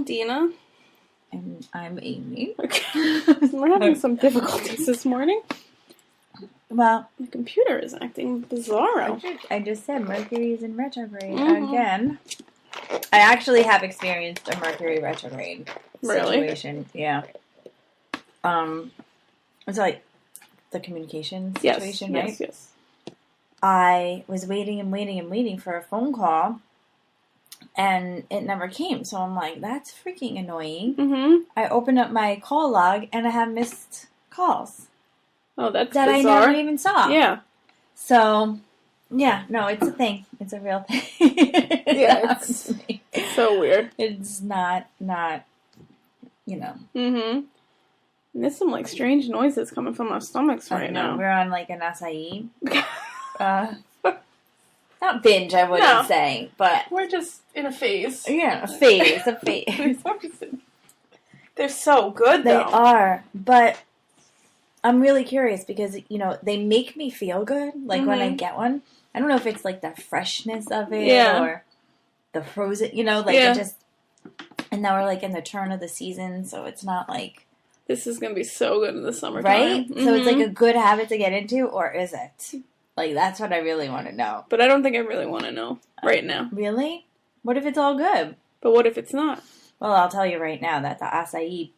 I'm Dina. And I'm Amy. We're having some difficulties this morning. Well, the computer is acting bizarro. I just said Mercury is in retrograde again. I actually have experienced a Mercury retrograde situation. Yeah. It's like the communication situation, right? Yes. I was waiting for a phone call, and it never came. So I'm like, that's freaking annoying. Mm-hmm. I opened up my call log, and I have missed calls. Oh, that's that bizarre. I never even saw. Yeah. So, yeah, no, it's a thing. It's a real thing. Yeah, it's so weird. It's not, you know. Mm-hmm. And there's some, like, strange noises coming from our stomachs right now. We're on, like, an acai. Not binge, I wouldn't say, but... We're just in a phase. Yeah, a phase. They're so good, though. They are, but... I'm really curious because, you know, they make me feel good, like, when I get one. I don't know if it's, like, the freshness of it or the frozen, you know, like, it just... And now we're, like, in the turn of the season, so it's not, like... This is going to be so good in the summertime. Right? Mm-hmm. So it's, like, a good habit to get into, or is it? Like, that's what I really want to know. But I don't think I really want to know right now. Really? What if it's all good? But what if it's not? Well, I'll tell you right now that the acai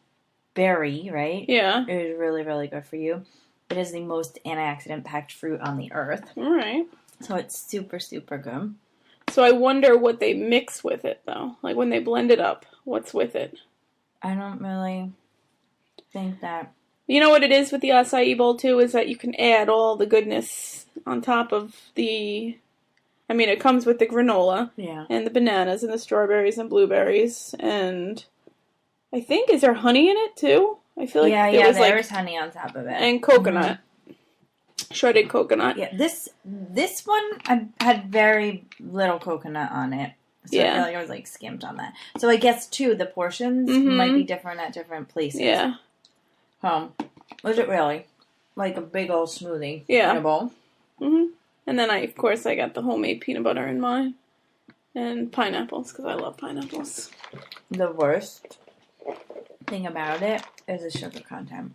berry, right? Yeah. It is really, really good for you. It is the most antioxidant-packed fruit on the earth. All right. So it's super, super good. So I wonder what they mix with it, though. Like, when they blend it up, what's with it? I don't really think that... You know what it is with the acai bowl, too, is that you can add all the goodness on top of the... I mean, it comes with the granola. Yeah. And the bananas and the strawberries and blueberries and... I think, is there honey in it, too? I feel like there's honey on top of it. And coconut. Mm-hmm. Shredded coconut. Yeah, this one, I had very little coconut on it. So I feel like I was, like, skimped on that. So I guess, too, the portions might be different at different places. Yeah. Was it really? Like a big old smoothie in a bowl? Mm-hmm. And then, of course, I got the homemade peanut butter in mine. And pineapples, because I love pineapples. The worst thing about it is the sugar content.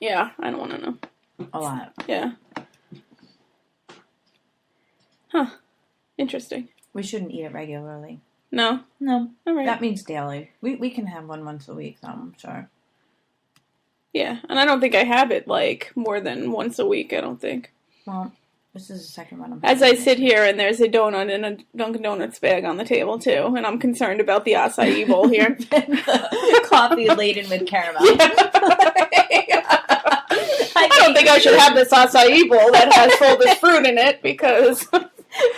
Yeah, I don't want to know. A lot. Yeah. Huh. Interesting. We shouldn't eat it regularly. No? No. All right. That means daily. We can have one once a week, though, I'm sure. Yeah, and I don't think I have it, like, more than once a week, I don't think. Well, this is the second one I'm having. As I sit here, and there's a donut in a Dunkin' Donuts bag on the table, too, and I'm concerned about the acai bowl here. Coffee laden with caramel. I don't think I should have this acai bowl that has all this fruit in it, because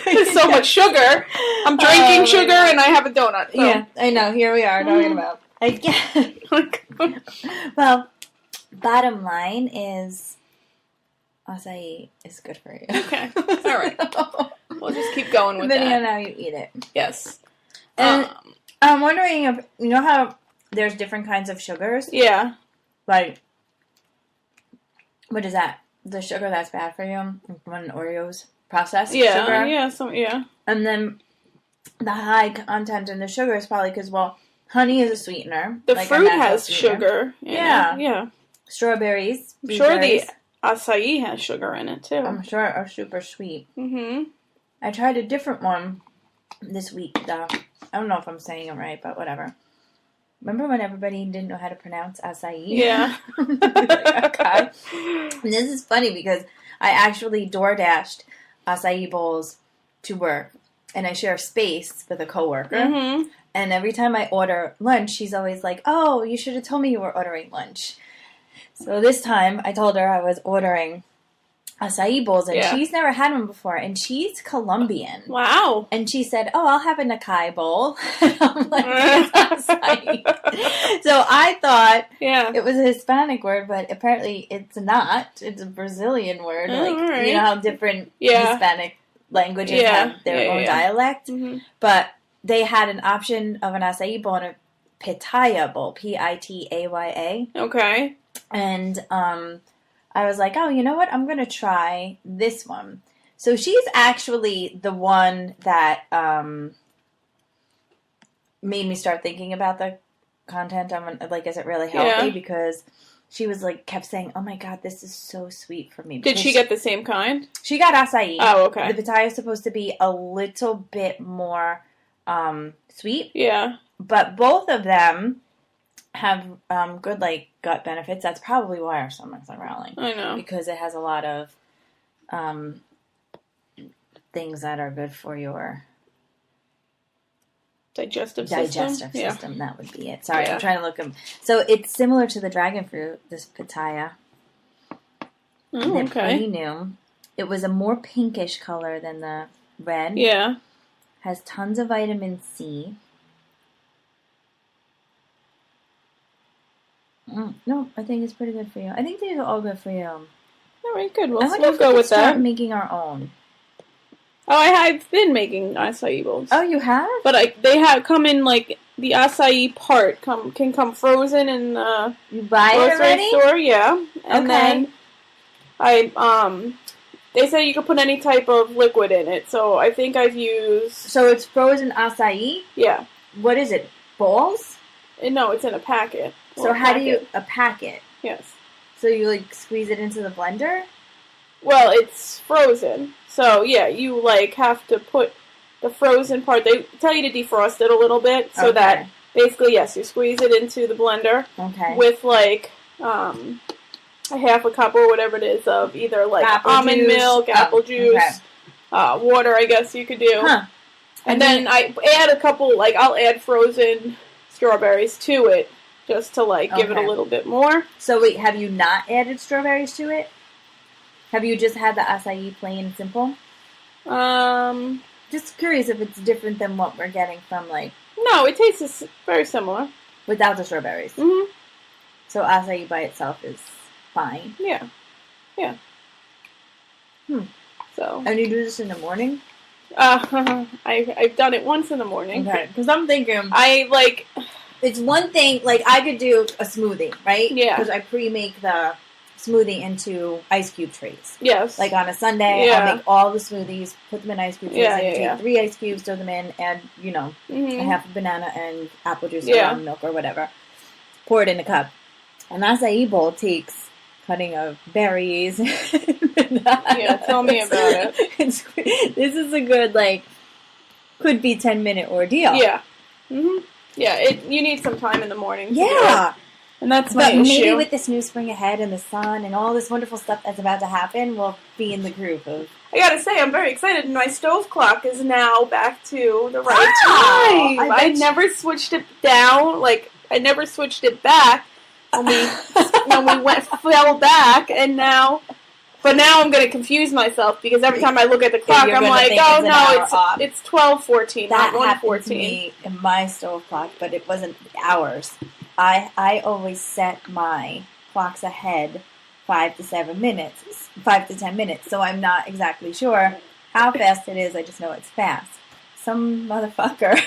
there's so much sugar. I'm drinking sugar, and I have a donut. So. Yeah, I know. Here we are talking about. Well, bottom line is... acai is good for you. Okay. All right. We'll just keep going with depending that. on how you eat it. Yes. And I'm wondering if... You know how there's different kinds of sugars? Yeah. Like... What is that? The sugar that's bad for you? When Oreos processed sugar? Yeah. And then the high content in the sugar is probably because, well, honey is a sweetener. The fruit has sugar. Yeah. Strawberries. I'm sure the acai has sugar in it, too. I'm sure are super sweet. Mm-hmm. I tried a different one this week, though. I don't know if I'm saying it right, but whatever. Remember when everybody didn't know how to pronounce acai? Yeah. Okay. And this is funny because I actually DoorDashed acai bowls to work. And I share space with a coworker. Mm-hmm. And every time I order lunch, she's always like, oh, you should have told me you were ordering lunch. So this time, I told her I was ordering acai bowls, and she's never had one before, and she's Colombian. Wow. And she said, oh, I'll have an acai bowl. And I'm like, it's acai. So I thought it was a Hispanic word, but apparently it's not. It's a Brazilian word. You know how different Hispanic languages have their own dialect? Mm-hmm. But they had an option of an acai bowl and a pitaya bowl, Pitaya. Okay. And I was like, oh, you know what? I'm going to try this one. So she's actually the one that made me start thinking about the content. I'm like, is it really healthy? Because she was like, kept saying, "Oh my god, this is so sweet for me." Did she get the same kind? She got acai. Oh, okay. The pitaya is supposed to be a little bit more sweet. Yeah. But both of them have good like gut benefits. That's probably why our stomachs are growling. I know. Because it has a lot of things that are good for your digestive system. Yeah. That would be it. Sorry, I'm trying to look them. So it's similar to the dragon fruit, this pitaya. Oh, okay. New. It was a more pinkish color than the red. Yeah. Has tons of vitamin C. No, I think it's pretty good for you. I think these are all good for you. All right, good. We'll go with that. Start making our own. Oh, I've been making acai bowls. Oh, you have? But they have come in like the acai part can come frozen in the you buy it already? Store, yeah. And then they said you could put any type of liquid in it. So I think I've used. So it's frozen acai? Yeah. What is it? Balls? No, it's in a packet. So how do you a packet? Yes. So you like squeeze it into the blender? Well, it's frozen. So, yeah, you, like, have to put the frozen part. They tell you to defrost it a little bit so that, basically, yes, you squeeze it into the blender with, like, a half a cup or whatever it is of either, like, almond milk, apple juice, water, I guess you could do. Huh. And then I add a couple, like, I'll add frozen strawberries to it just to, like, give it a little bit more. So, wait, have you not added strawberries to it? Have you just had the acai plain and simple? Just curious if it's different than what we're getting from, like... No, it tastes very similar. Without the strawberries? Mm-hmm. So acai by itself is fine? Yeah. Yeah. So... And you do this in the morning? I've done it once in the morning. Okay, because I'm thinking... It's one thing, like, I could do a smoothie, right? Yeah. Because I pre-make the smoothie into ice cube trays. Yes. Like on a Sunday, I'll make all the smoothies, put them in ice cube trays. Take 3 ice cubes, throw them in, add, a half a banana and apple juice or almond milk or whatever. Pour it in a cup. An acai bowl takes cutting of berries. Yeah, tell me about it. This is a good, like, could be 10-minute ordeal. Yeah. Mm-hmm. Yeah, you need some time in the morning. Yeah. And that's my issue. Maybe with this new spring ahead and the sun and all this wonderful stuff that's about to happen, we'll be in the groove of... I gotta say, I'm very excited. My stove clock is now back to the right time. I never switched it down. Like, I never switched it back when we fell back, and now... But now I'm going to confuse myself because every time I look at the clock, I'm like, oh no, it's 12:14, not 1:14. That happened to me in my stove clock, but it wasn't hours. I always set my clocks ahead 5 to 10 minutes, so I'm not exactly sure how fast it is. I just know it's fast. Some motherfucker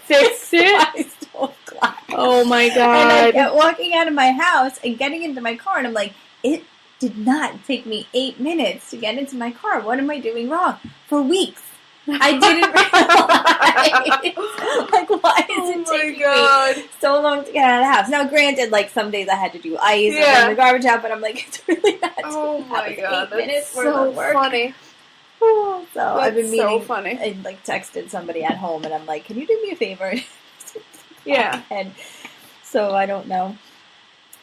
fixed it. My stove clock. Oh my god! And I kept walking out of my house and getting into my car, and I'm like, it did not take me 8 minutes to get into my car. What am I doing wrong? For weeks. I didn't realize. Like, why is it taking me so long to get out of the house? Now, granted, like, some days I had to do ice and run the garbage out, but I'm like, it's really not my god, 8 minutes so funny. So I've been meaning, so funny. I, like, texted somebody at home, and I'm like, can you do me a favor? Yeah. And so I don't know.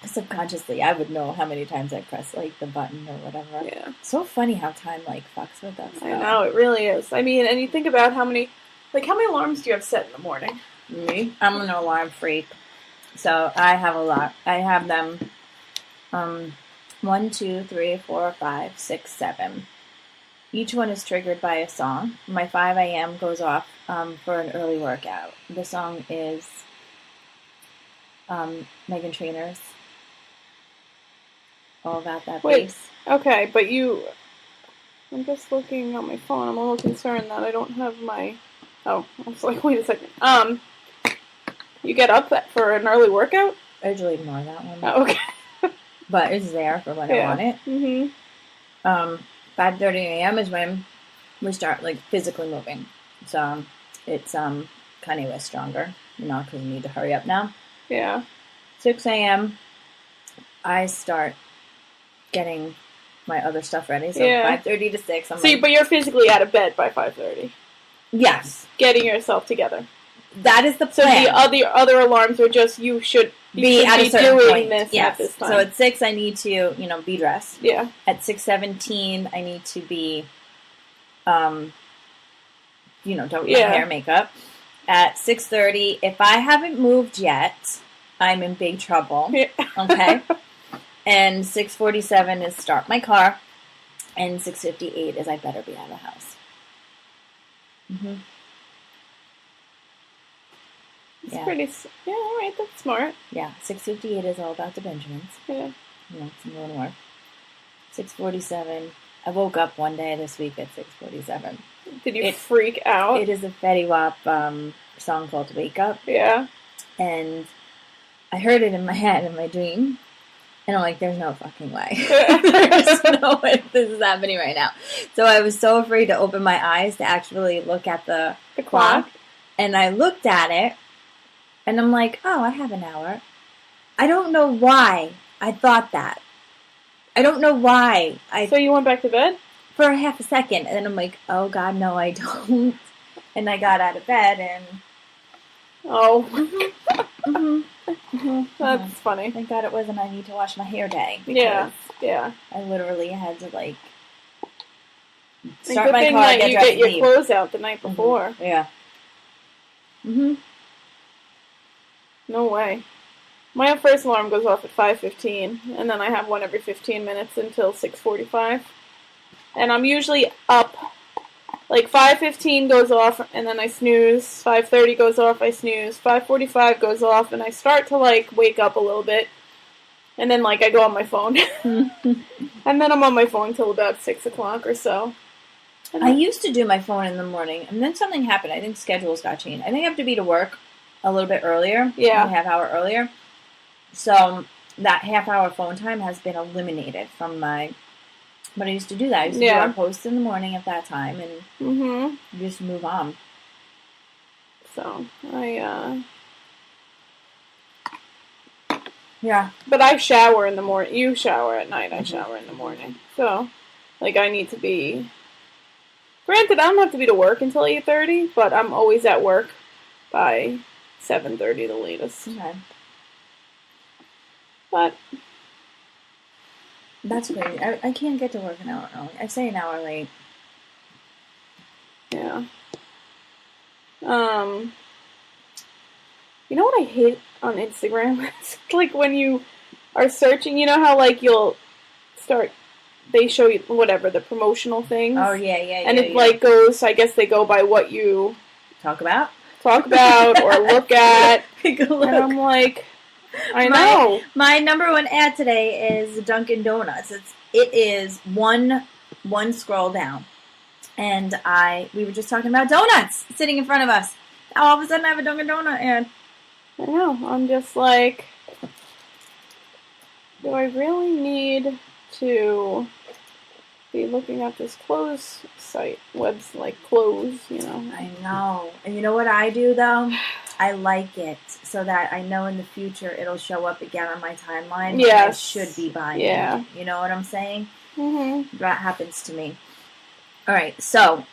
Subconsciously, I would know how many times I press, like, the button or whatever. Yeah. So funny how time, like, fucks with us. I know, it really is. I mean, and you think about how many alarms do you have set in the morning? Me? I'm an alarm freak. So, I have a lot. I have them, 1, 2, 3, 4, 5, 6, 7. Each one is triggered by a song. My 5 a.m. goes off, for an early workout. The song is, Meghan Trainor's All About That Bass. Okay, but I'm just looking on my phone. I'm a little concerned that I don't have my... Oh, I was like, wait a second. You get up for an early workout? I usually ignore that one. Oh, okay. But it's there for when I want it. Mm-hmm. 5:30 a.m. is when we start, like, physically moving. So, it's, Kanye West Stronger. because I need to hurry up now. Yeah. 6 a.m., I start getting my other stuff ready. So 5:30 to 6. But you're physically out of bed by 5:30. Yes. Getting yourself together. That is the plan. So the other alarms are just you should be at a certain doing point. This at this time. So at 6 I need to, be dressed. Yeah. At 6:17 I need to be done with my hair, makeup. At 6:30, if I haven't moved yet, I'm in big trouble. Yeah. Okay? And 6:47 is start my car. And 6:58 is I better be out of the house. Mm-hmm. It's pretty... Yeah, all right, that's smart. Yeah, 6:58 is all about the Benjamins. Yeah. It's a little more. 6:47. I woke up one day this week at 6:47. Did you freak out? It is a Fetty Wap song called Wake Up. Yeah. And I heard it in my head in my dream. And I'm like, there's no fucking way. There's no way this is happening right now. So I was so afraid to open my eyes to actually look at the clock. And I looked at it. And I'm like, oh, I have an hour. I don't know why I thought that. I don't know why. So you went back to bed? For a half a second. And then I'm like, oh, God, no, I don't. And I got out of bed and... Oh. That's funny. Thank God it wasn't I need to wash my hair day. Yeah. I literally had to, start my car, get dressed, your clothes out the night before. Mm-hmm. Yeah. Mm-hmm. No way. My first alarm goes off at 5:15, and then I have one every 15 minutes until 6:45. And I'm usually up, 5:15 goes off, and then I snooze. 5:30 goes off, I snooze. 5:45 goes off, and I start to, wake up a little bit. And then, I go on my phone. And then I'm on my phone till about 6 o'clock or so. I used to do my phone in the morning, and then something happened. I think schedules got changed. I think I have to be to work a little bit earlier. Yeah. A half hour earlier. So that half hour phone time has been eliminated from my... But I used to do that. I used to do our posts in the morning at that time and just move on. So, Yeah. But I shower in the morning. You shower at night. I shower in the morning. So, I need to be... Granted, I don't have to be to work until 8:30, but I'm always at work by 7:30 the latest. Okay. But... That's crazy. I can't get to work an hour early. I say an hour late. Yeah. You know what I hate on Instagram? It's when you are searching, you know how you'll start, they show you whatever, the promotional things. Oh, yeah. And it goes, I guess they go by what you talk about or look at. Take a look. And I'm like, I know. My number one ad today is Dunkin' Donuts. It is one scroll down. And we were just talking about donuts sitting in front of us. Now all of a sudden I have a Dunkin' Donut ad. I know. I'm just like, do I really need to be looking at this clothes site, clothes, I know. And you know what I do, though? I like it so that I know in the future it'll show up again on my timeline. Yes. I should be buying it. You know what I'm saying? Mm-hmm. That happens to me. All right, so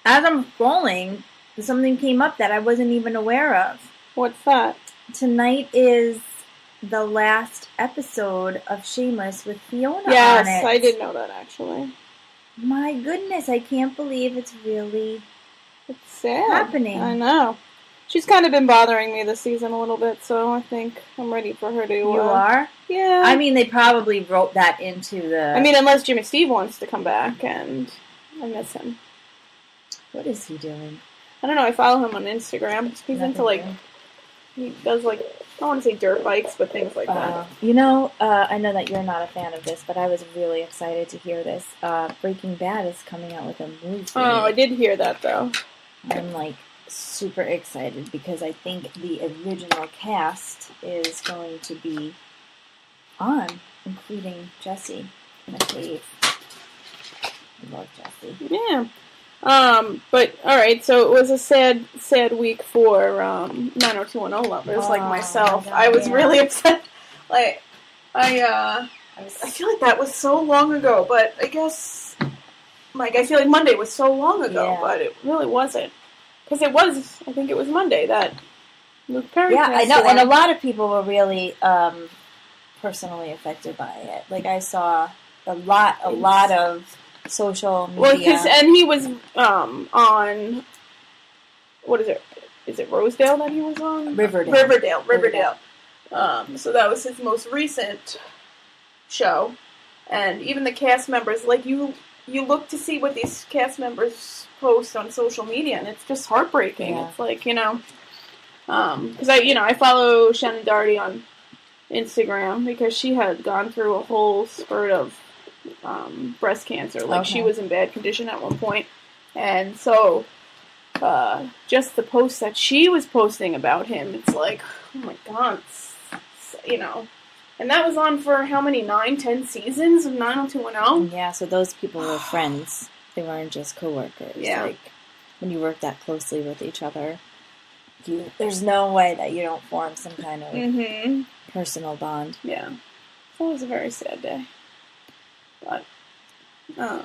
as I'm scrolling, something came up that I wasn't even aware of. What's that? Tonight is the last episode of Shameless with Fiona on it. Yes, I did know that, actually. My goodness, I can't believe it's really sad. Happening. I know. She's kind of been bothering me this season a little bit, so I think I'm ready for her to... You are? Yeah. I mean, they probably wrote that into the... I mean, unless Jimmy Steve wants to come back, and I miss him. What is he doing? I don't know, I follow him on Instagram. He's into, he does, I don't want to say dirt bikes, but things like that. You know, I know that you're not a fan of this, but I was really excited to hear this. Breaking Bad is coming out with a movie. Oh, I did hear that, though. I'm, super excited because I think the original cast is going to be on, including Jesse McCabe. I love Jesse. Yeah. But alright, so it was a sad week for 90210 lovers like myself. God, I was really upset. Like, I feel like that was so long ago, but I guess, like, I feel like Monday was so long ago, but it really wasn't. Because I think it was Monday that Luke Perry passed I know, away. and a lot of people were really personally affected by it. Like, I saw a lot of social media. Well, and he was on, what is it? Is it Rosedale that he was on? Riverdale. So that was his most recent show. And even the cast members, like, you look to see what these cast members post on social media, and it's just heartbreaking. Yeah. It's like, because I follow Shannon Doherty on Instagram because she had gone through a whole spurt of breast cancer. Like, she was in bad condition at one point. And so, just the posts that she was posting about him, it's like, oh my God, And that was on for how many, 9-10 seasons of 90210? Yeah, so those people were friends. They weren't just coworkers. Yeah. Like, when you work that closely with each other, there's no way that you don't form some kind of personal bond. Yeah. So it was a very sad day. But, so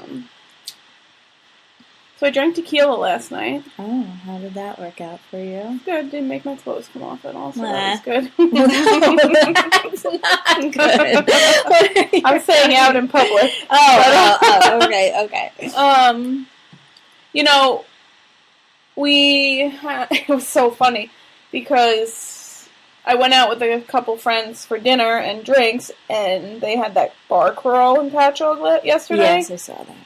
I drank tequila last night. Oh, how did that work out for you? Good. Didn't make my clothes come off at all, so that was good. No, that's not good. I'm saying out in public. Okay. It was so funny because I went out with a couple friends for dinner and drinks, and they had that bar crawl in Patchogue yesterday. Yes, I saw that.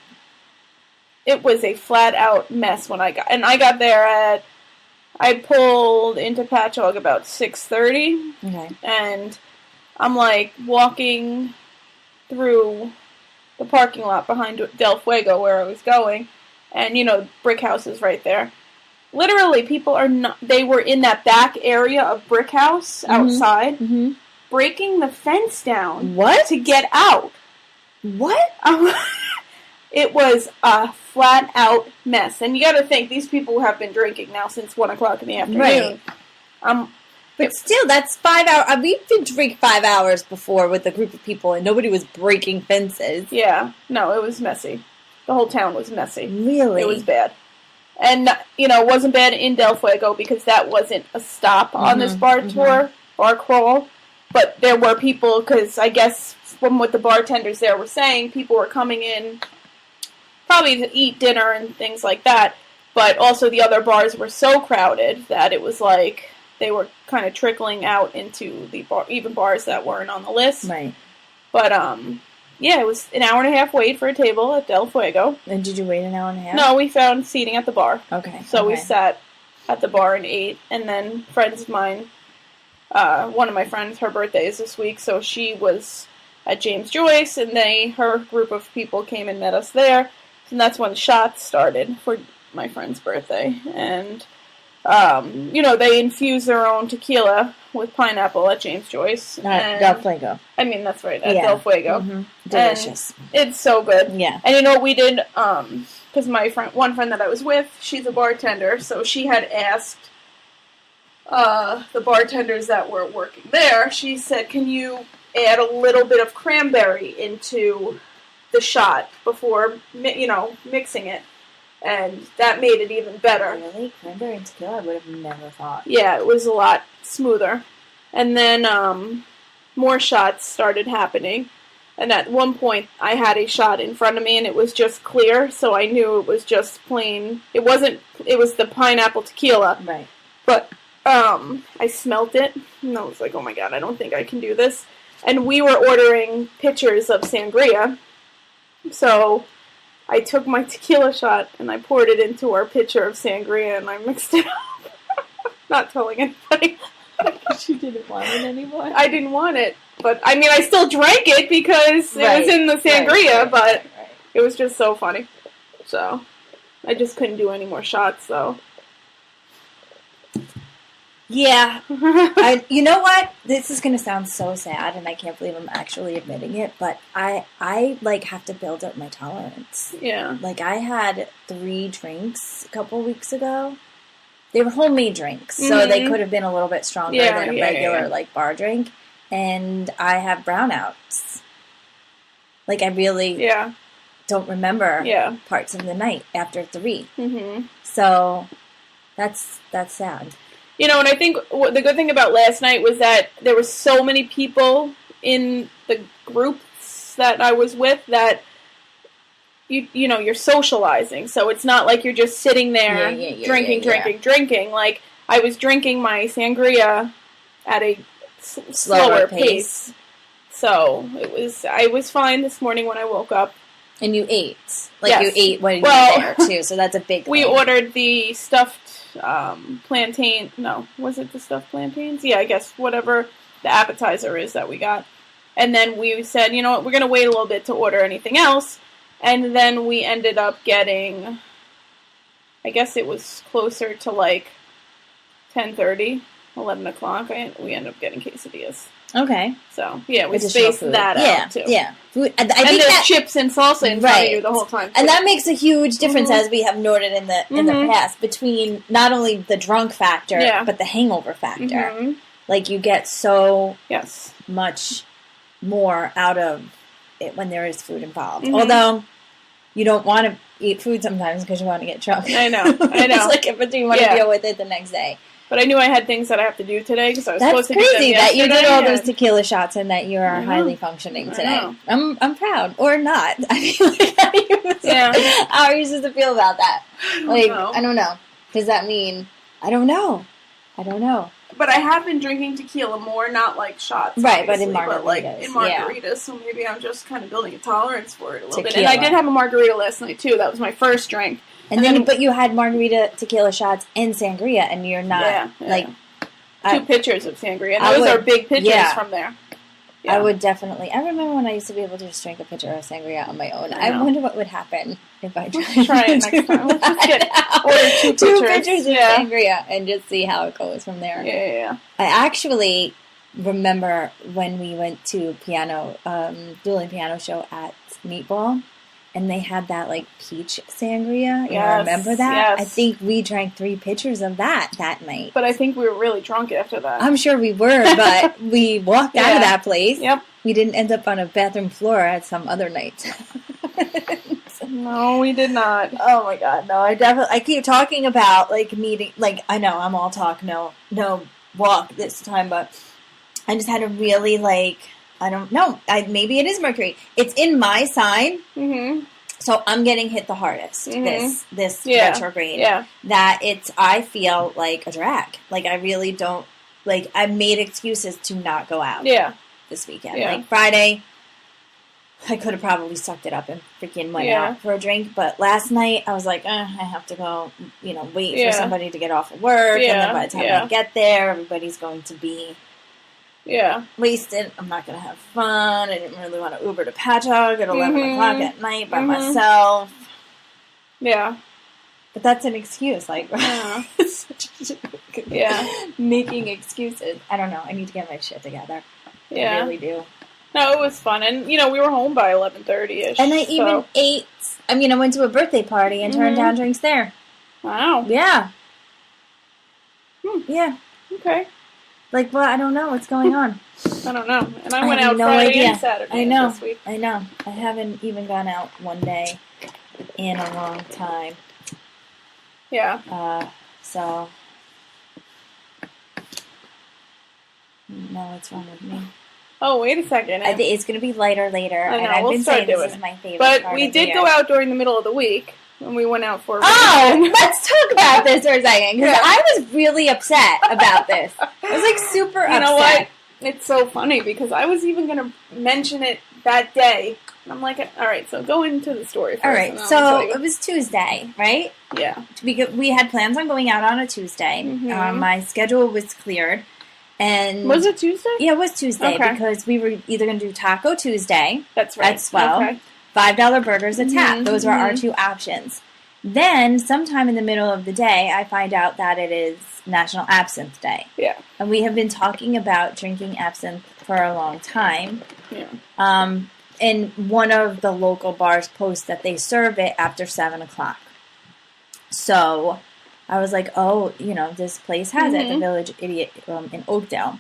It was a flat-out mess when I got there I pulled into Patchogue about 6:30. Okay. And I'm, like, walking through the parking lot behind Del Fuego where I was going. And, brick house is right there. Literally, people they were in that back area of brick house outside, breaking the fence down. What? To get out. What? It was a flat-out mess. And you gotta think, these people have been drinking now since 1 o'clock in the afternoon. Right. But still, that's 5 hours. We did drink 5 hours before with a group of people, and nobody was breaking fences. Yeah. No, it was messy. The whole town was messy. Really? It was bad. And, it wasn't bad in Del Fuego because that wasn't a stop on this bar tour, bar crawl. But there were people, because I guess from what the bartenders there were saying, people were coming in probably to eat dinner and things like that. But also the other bars were so crowded that it was like they were kind of trickling out into the even bars that weren't on the list. Right. But, yeah, it was an hour and a half wait for a table at Del Fuego. And did you wait an hour and a half? No, we found seating at the bar. Okay. So we sat at the bar and ate. And then friends of mine, one of my friends, her birthday is this week, so she was at James Joyce, and her group of people came and met us there. And that's when shots started for my friend's birthday. And, they infuse their own tequila with pineapple at James Joyce. Del Fuego. I mean, that's right, at Del Fuego. Mm-hmm. Delicious. And it's so good. Yeah. And you know what we did? Because one friend that I was with, she's a bartender, so she had asked the bartenders that were working there, she said, can you add a little bit of cranberry into the shot before, mixing it? And that made it even better. Really? Cranberry and tequila? I would have never thought. Yeah, it was a lot smoother. And then more shots started happening. And at one point, I had a shot in front of me, and it was just clear, so I knew it was just plain. It was the pineapple tequila. Right. But I smelt it, and I was like, oh my God, I don't think I can do this. And we were ordering pitchers of sangria, so I took my tequila shot and I poured it into our pitcher of sangria and I mixed it up. Not telling anybody. You didn't want it anymore? I didn't want it. But, I mean, I still drank it because it was in the sangria, but it was just so funny. So, I just couldn't do any more shots, though. Yeah. You know what? This is going to sound so sad, and I can't believe I'm actually admitting it, but I like, have to build up my tolerance. Yeah. Like, I had 3 drinks a couple weeks ago. They were homemade drinks, so they could have been a little bit stronger than a regular, like, bar drink. And I have brownouts. Like, I really don't remember parts of the night after 3. Mm-hmm. So that's sad. You know, and I think the good thing about last night was that there were so many people in the groups that I was with that, you know, you're socializing. So it's not like you're just sitting there drinking. Like, I was drinking my sangria at a slower pace. So I was fine this morning when I woke up. And you ate. Like, you ate when you were there, too. So that's a big thing. We ordered the stuffed plantain. No, was it the stuffed plantains? Yeah, I guess whatever the appetizer is that we got. And then we said, you know what, we're going to wait a little bit to order anything else. And then we ended up getting, I guess it was closer to like 10:30, 11 o'clock. We ended up getting quesadillas. Okay. So, yeah, we spaced that out, too. Yeah. Food. I think there's chips and salsa in front of you the whole time, too. And that makes a huge difference, as we have noted in the past, between not only the drunk factor, but the hangover factor. Mm-hmm. Like, you get so much more out of it when there is food involved. Mm-hmm. Although, you don't want to eat food sometimes because you want to get drunk. I know. It's like, but you want to deal with it the next day. But I knew I had things that I have to do today because I was supposed to do them yesterday. That's crazy that you did all those tequila shots and that you are highly functioning today. I'm proud. Or not. I mean, like, how are you supposed to feel about that? Like, I don't know. Does that mean... I don't know. But I have been drinking tequila more, not like shots. Right, but in margaritas. But like in margaritas, so maybe I'm just kind of building a tolerance for it a little bit. And I did have a margarita last night, too. That was my first drink. And then, but you had margarita, tequila shots, and sangria, and you're not, like... 2 pitchers of sangria. And those are big pitchers from there. Yeah. I would definitely... I remember when I used to be able to just drink a pitcher of sangria on my own. I wonder what would happen if I tried it next time. Let's just order 2 pitchers of sangria and just see how it goes from there. Yeah. I actually remember when we went to dueling piano show at Meatball. And they had that, like, peach sangria. You remember that? Yes. I think we drank 3 pitchers of that night. But I think we were really drunk after that. I'm sure we were, but we walked out of that place. Yep. We didn't end up on a bathroom floor at some other night. No, we did not. Oh, my God. No, I keep talking about, like, meeting. Like, I know, I'm all talk, no walk this time, but I just had a really, like... I don't know. Maybe it is Mercury. It's in my sign, so I'm getting hit the hardest this retrograde. Yeah. That I feel like a drag. Like, I really don't, like, I made excuses to not go out this weekend. Yeah. Like, Friday, I could have probably sucked it up and freaking went out for a drink, but last night, I was like, I have to go, wait for somebody to get off of work, and then by the time I get there, everybody's going to be... wasted. I'm not going to have fun. I didn't really want to Uber to Patchogue at 11 o'clock at night by myself. Yeah. But that's an excuse. Like, it's such a joke. Making excuses. I don't know. I need to get my shit together. Yeah. I really do. No, it was fun. And, we were home by 11:30ish. And I even ate... I went to a birthday party and turned down drinks there. Wow. Yeah. Yeah. Okay. Like, well, I don't know what's going on. I don't know. And I went out Friday and Saturday this week. I know. I haven't even gone out one day in a long time. Yeah. So... No, what's wrong with me? Oh, wait a second. I think it's going to be lighter later. I know. And I've been saying this is my favorite But part we of the did year. go out during the middle of the week. When we went out for a weekend. Let's talk about this for a second. Because I was really upset about this. I was, like, super upset. You know what? It's so funny because I was even going to mention it that day. And I'm like, all right, so go into the story first. All right, so it was Tuesday, right? Yeah. Because we had plans on going out on a Tuesday. My schedule was cleared. And was it Tuesday? Yeah, it was Tuesday because we were either going to do Taco Tuesday. That's right. At Swell. Okay. $5 burgers a tap. Those were our 2 options. Then, sometime in the middle of the day, I find out that it is National Absinthe Day. Yeah. And we have been talking about drinking absinthe for a long time. Yeah. And one of the local bars posts that they serve it after 7 o'clock. So I was like, oh, this place has it, the Village Idiot in Oakdale.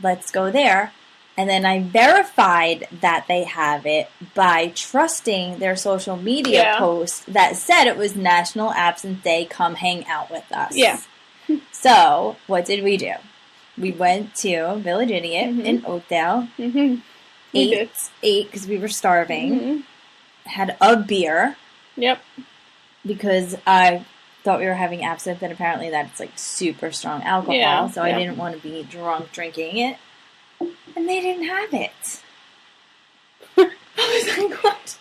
Let's go there. And then I verified that they have it by trusting their social media post that said it was National Absinthe Day, come hang out with us. Yeah. So, what did we do? We went to Village Idiot in Oakdale, ate because we were starving, had a beer. Yep. Because I thought we were having absinthe, and apparently that's like super strong alcohol, so I didn't want to be drunk drinking it. And they didn't have it. I was like, what?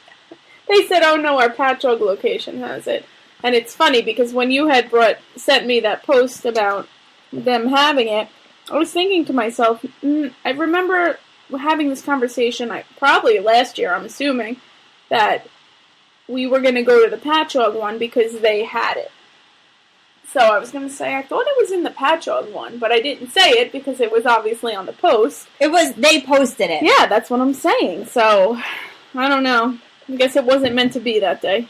They said, oh no, our Patchogue location has it. And it's funny because when you had sent me that post about them having it, I was thinking to myself, I remember having this conversation, probably last year, I'm assuming, that we were going to go to the Patchogue one because they had it. So I was going to say, I thought it was in the Patchogue one, but I didn't say it because it was obviously on the post. They posted it. Yeah, that's what I'm saying. So, I don't know. I guess it wasn't meant to be that day.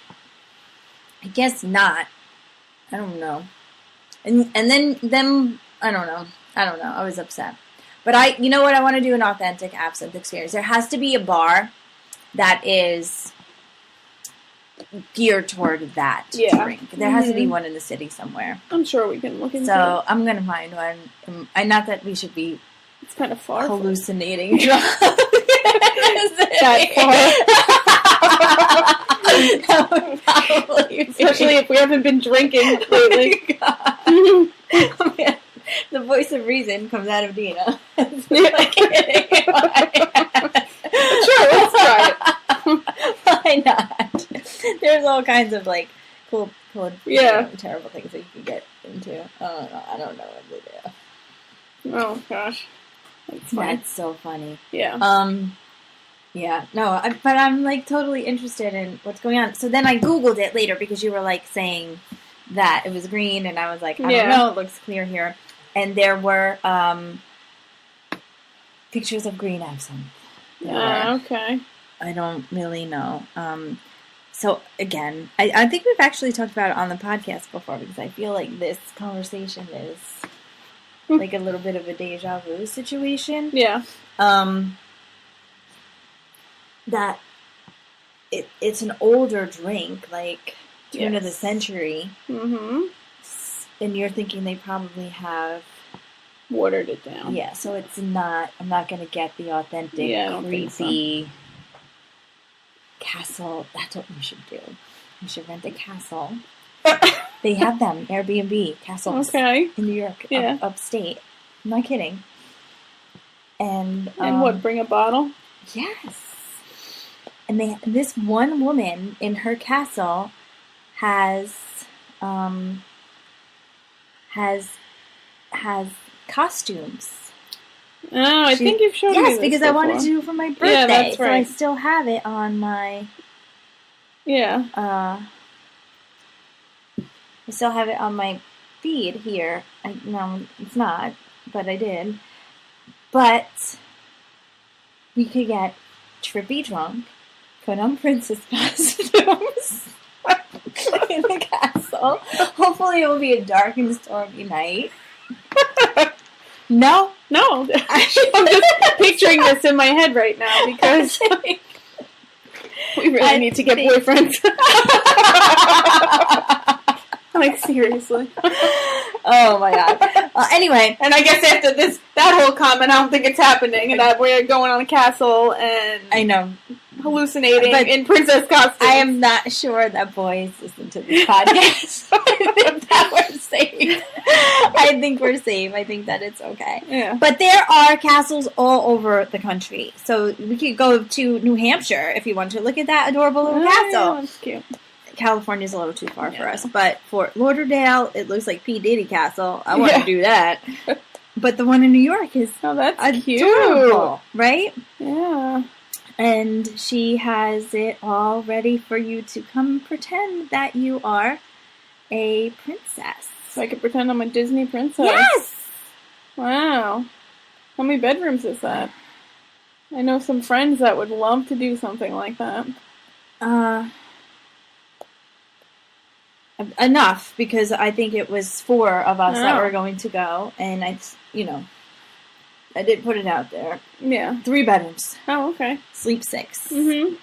I guess not. I don't know. And then them, I don't know. I was upset. But you know what? I want to do an authentic absinthe experience. There has to be a bar that is geared toward that drink. There has to be one in the city somewhere. I'm sure we can look into it. So I'm going to find one. Not that we should be it's kind of far hallucinating drunk. That would probably, especially if we haven't been drinking lately. Oh, man. The voice of reason comes out of Dina. Sure, let's try it. Why not? There's all kinds of cool terrible things that you can get into. I don't know what to do. Oh gosh, that's so funny. Yeah. Yeah. No, but I'm totally interested in what's going on. So then I Googled it later because you were saying that it was green, and I was like, I don't know, it looks clear here, and there were pictures of green absinthe. Okay. I don't really know. So, again, I think we've actually talked about it on the podcast before because I feel like this conversation is a little bit of a deja vu situation. Yeah. That it's an older drink, turn of the century. Mm-hmm. And you're thinking they probably have watered it down. Yeah, so it's not, I'm not going to get the authentic, creepy castle. That's what we should do. We should rent a castle. They have them, Airbnb castles in New York, upstate. I'm not kidding. And what, bring a bottle? Yes. And this one woman in her castle has costumes. Oh, I think you've shown me this Yes, because I wanted to do it for my birthday. Yeah, that's right. So I still have it on my... Yeah. I still have it on my feed here. No, it's not, but I did. But we could get trippy drunk, put on princess costumes in the castle. Hopefully it will be a dark and stormy night. No? No. I'm just picturing this in my head right now because we really need to get boyfriends. Seriously. Oh my god. Anyway. And I guess after that whole comment, I don't think it's happening. And that we're going on a castle and... I know. Hallucinating in princess costumes. I am not sure that boys listen to this podcast. I think that we're safe. I think we're safe. I think that it's okay. Yeah. But there are castles all over the country. So we could go to New Hampshire if you want to look at that adorable little castle. Yeah, that's cute. California's a little too far for us. But Fort Lauderdale, it looks like P. Diddy Castle. I want to do that. But the one in New York is that's adorable, cute. right? Yeah. And she has it all ready for you to come pretend that you are a princess. So I could pretend I'm a Disney princess? Yes! Wow. How many bedrooms is that? I know some friends that would love to do something like that. Enough, because I think it was 4 of us that were going to go, and I did put it out there. Yeah. 3 bedrooms. Oh, okay. Sleep 6. Mm-hmm.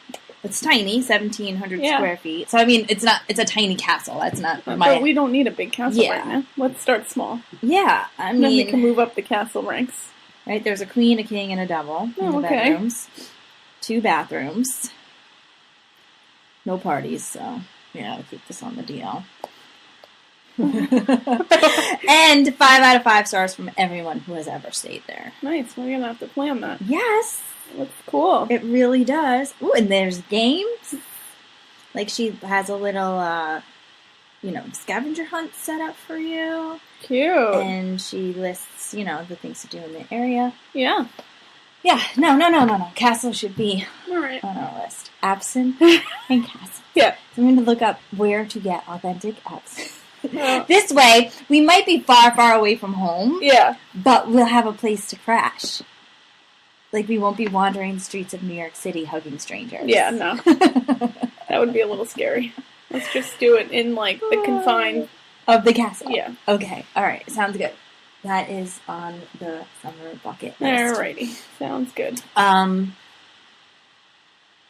It's tiny, 1,700 square feet. So, I mean, it's a tiny castle. That's not But we don't need a big castle right now. Let's start small. Yeah, I mean... Then we can move up the castle ranks. Right, there's a queen, a king, and a devil in the bedrooms. 2 bathrooms. No parties, so... Yeah, I'll keep this on the DL. And 5 out of 5 stars from everyone who has ever stayed there. Nice. We're going to have to plan that. Yes. Looks cool. It really does. Ooh, and there's games. Like, she has a little, scavenger hunt set up for you. Cute. And she lists, the things to do in the area. Yeah. Yeah. No. Castle should be all right on our list. Absinthe and castle. Yeah. So I'm going to look up where to get authentic absinthe. This way, we might be far, far away from home. Yeah. But we'll have a place to crash. Like, we won't be wandering the streets of New York City hugging strangers. Yeah, no. That would be a little scary. Let's just do it in, the confines of the castle. Yeah. Okay. All right. Sounds good. That is on the summer bucket list. Alrighty. Sounds good.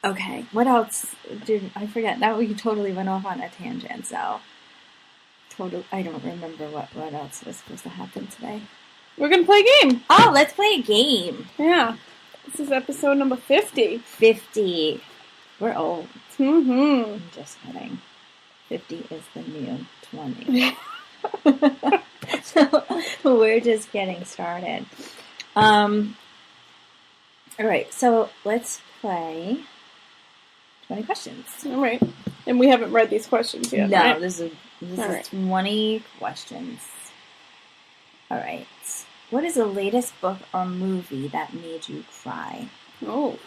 Okay. What else did I forget? Now we totally went off on a tangent, so I don't remember what else was supposed to happen today. We're gonna play a game. Oh, let's play a game. Yeah. This is episode number 50. 50. We're old. Mm-hmm. I'm just kidding. 50 is the new 20. So we're just getting started. All right, so let's play 20 questions. All right. And we haven't read these questions yet, No, right? this is 20 questions. All right. What is the latest book or movie that made you cry? Oh.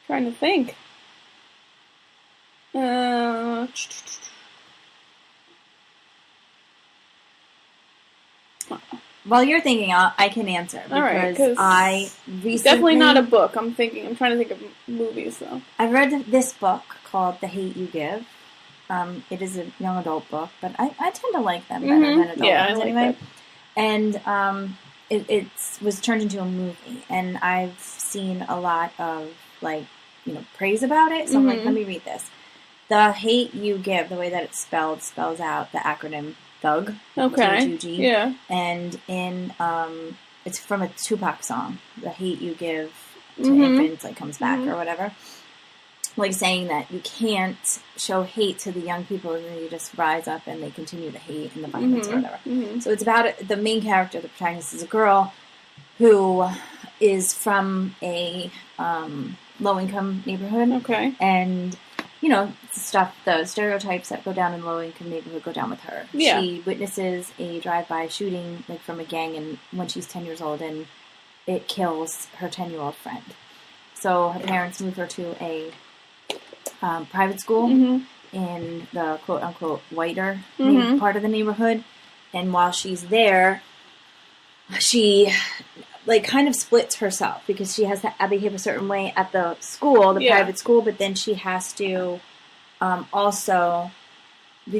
Trying to think. While you're thinking, I can answer because I recently... Definitely not a book. I'm trying to think of movies, though. I read this book called The Hate You Give. It is a young adult book, but I tend to like them better than adult ones anyway. And it was turned into a movie, and I've seen a lot of praise about it. So I'm like, let me read this. The Hate You Give, the way that it's spells out the acronym Thug. Okay. T-U-G. Yeah. And in it's from a Tupac song. The hate you give to infants comes back or whatever. Like saying that you can't show hate to the young people and then you just rise up and they continue the hate and the violence or whatever. Mm-hmm. So it's about the main character, the protagonist, is a girl who is from a low-income neighborhood. Okay. And, the stereotypes that go down in low-income neighborhood go down with her. Yeah. She witnesses a drive-by shooting, from a gang and when she's 10 years old, and it kills her 10-year-old friend. So her parents move her to a private school in the quote-unquote whiter part of the neighborhood. And while she's there, she kind of splits herself because she has to behave a certain way at the school, the private school, but then she has to also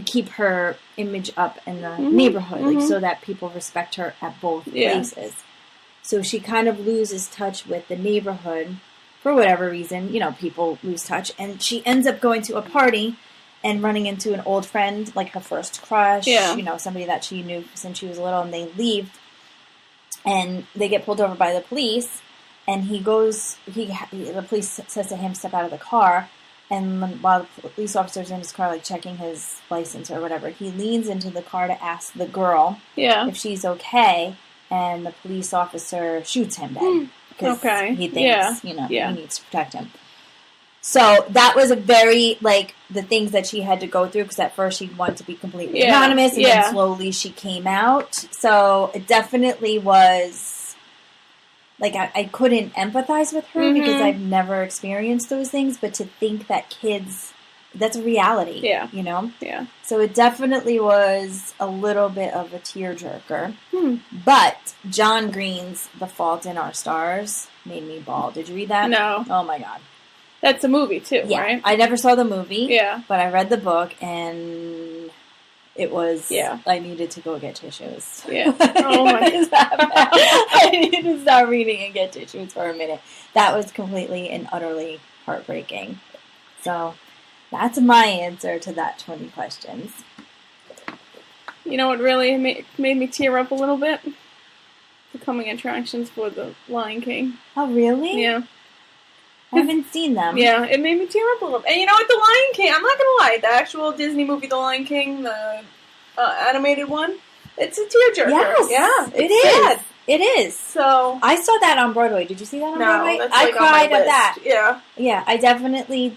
keep her image up in the neighborhood, so that people respect her at both places. So she kind of loses touch with the neighborhood for whatever reason. People lose touch, and she ends up going to a party and running into an old friend, her first crush, somebody that she knew since she was little, and they leave. And they get pulled over by the police, and the police says to him, step out of the car, and while the police officer's in his car, checking his license or whatever, he leans into the car to ask the girl if she's okay, and the police officer shoots him dead. Because he thinks, he needs to protect him. So that was a very, the things that she had to go through, because at first she wanted to be completely anonymous, and then slowly she came out. So it definitely was like, I couldn't empathize with her because I've never experienced those things, but to think that kids, that's a reality, you know? Yeah. So it definitely was a little bit of a tearjerker. But John Green's The Fault in Our Stars made me bawl. Did you read that? No. Oh, my God. That's a movie, too, right? I never saw the movie. Yeah. But I read the book, and it was... Yeah. I needed to go get tissues. Yeah. Oh, my God. I needed to stop reading and get tissues for a minute. That was completely and utterly heartbreaking. So... that's my answer to that 20 questions. You know what really made me tear up a little bit? The coming attractions for The Lion King. Oh, really? Yeah. I haven't seen them. Yeah, it made me tear up a little bit. And you know what? The Lion King, I'm not going to lie, the actual Disney movie The Lion King, the animated one, it's a tearjerker. Yes, yeah, it is. Sad. It is. So I saw that on Broadway. Did you see that on Broadway? That's I cried at that. Yeah. Yeah, I definitely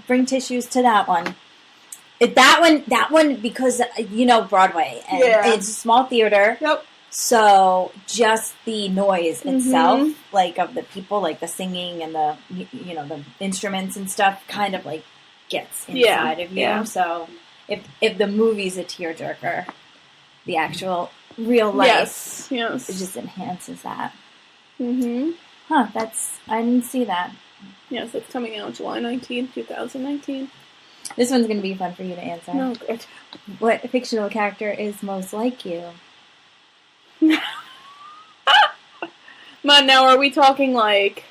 bring tissues to that one. That one, because, you know, Broadway. And it's a small theater. Yep. So just the noise itself, like, of the people, like, the singing and the, you know, the instruments and stuff kind of, like, gets inside of you. Yeah. So if the movie's a tearjerker, the actual... real life. Yes. It just enhances that. Huh, I didn't see that. Yes, it's coming out July 19th, 2019. This one's going to be fun for you to answer. No, good. What fictional character is most like you? Now are we talking, like,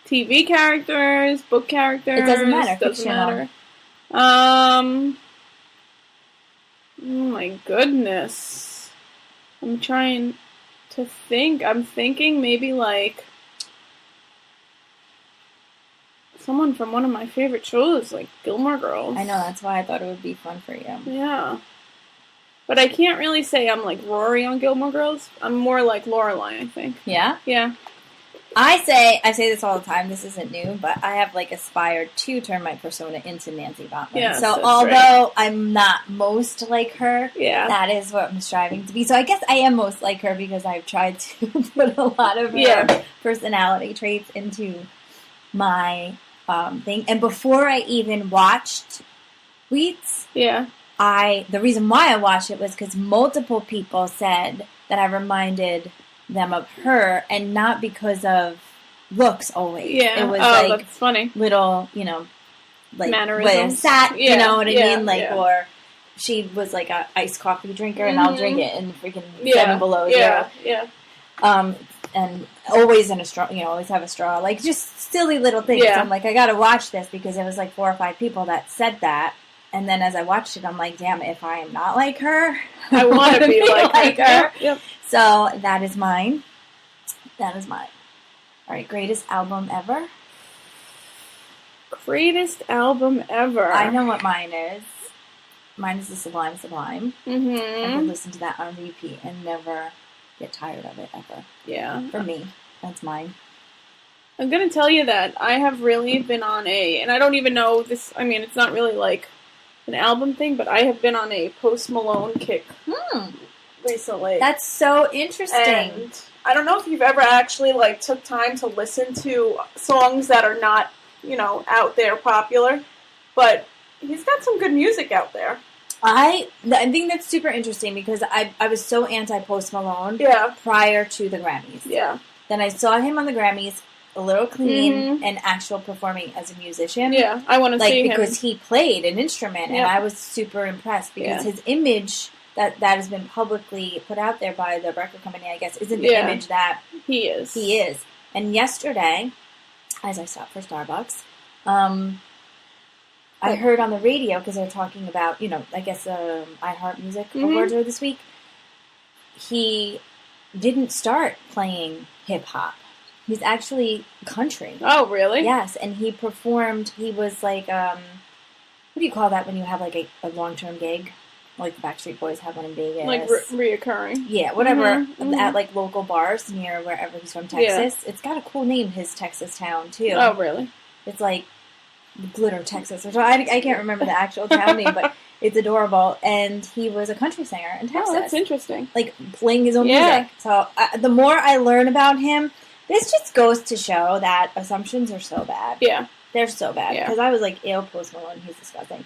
TV characters, book characters? It doesn't matter. Doesn't matter. Oh my goodness. I'm trying to think. I'm thinking maybe, like, someone from one of my favorite shows, like Gilmore Girls. I know, that's why I thought it would be fun for you. Yeah. But I can't really say I'm like Rory on Gilmore Girls. I'm more like Lorelai, I think. Yeah? Yeah. I say this all the time, this isn't new, but I have, like, aspired to turn my persona into Nancy Botman. Yes, so although I'm not most like her, that is what I'm striving to be. So I guess I am most like her because I've tried to put a lot of her personality traits into my thing. And before I even watched Weeds, the reason why I watched it was because multiple people said that I reminded them of her, and not because of looks always. Yeah. It was that's funny. Little, you know, like mannerisms. Sat, you know what I mean? Like, or she was like a iced coffee drinker, and I'll drink it in freaking 7 Below. Yeah. And always in a straw, you know, always have a straw. Like, just silly little things. Yeah. So I'm like, I gotta watch this because it was like 4 or 5 people that said that. And then as I watched it, I'm like, damn, if I am not like her, I want to be like her. Yep. So that is mine. That is mine. All right, greatest album ever? Greatest album ever. I know what mine is. Mine is the Sublime Sublime. I could listen to that on repeat and never get tired of it, ever. Yeah. For me, that's mine. I'm going to tell you that I have really been on and I don't even know this, I mean, it's not really like an album thing, but I have been on a Post Malone kick recently. That's so interesting. And I don't know if you've ever actually, like, took time to listen to songs that are not, you know, out there popular, but he's got some good music out there. I think that's super interesting because I was so anti-Post Malone prior to the Grammys. Yeah. Then I saw him on the Grammys, a little clean and actual performing as a musician. Yeah, I want to see him. Because he played an instrument, and I was super impressed because his image that has been publicly put out there by the record company, I guess, isn't the image that he is. He is. And yesterday, as I stopped for Starbucks, I heard on the radio, because they're talking about, you know, I guess iHeart Music Awards were this week, he didn't start playing hip-hop. He's actually country. Oh, really? Yes, and he performed, he was like, what do you call that when you have like a long-term gig? Like the Backstreet Boys have one in Vegas. Like reoccurring. Yeah, whatever, at like local bars near wherever he's from, Texas. Yeah. It's got a cool name, his Texas town, too. Oh, really? It's like Glitter, Texas. Or I can't remember the actual town name, but it's adorable. And he was a country singer in Texas. Oh, that's interesting. Like, playing his own music. So the more I learn about him, This just goes to show that assumptions are so bad. Yeah. They're so bad. Because I was like, ew, Post Malone, he's disgusting.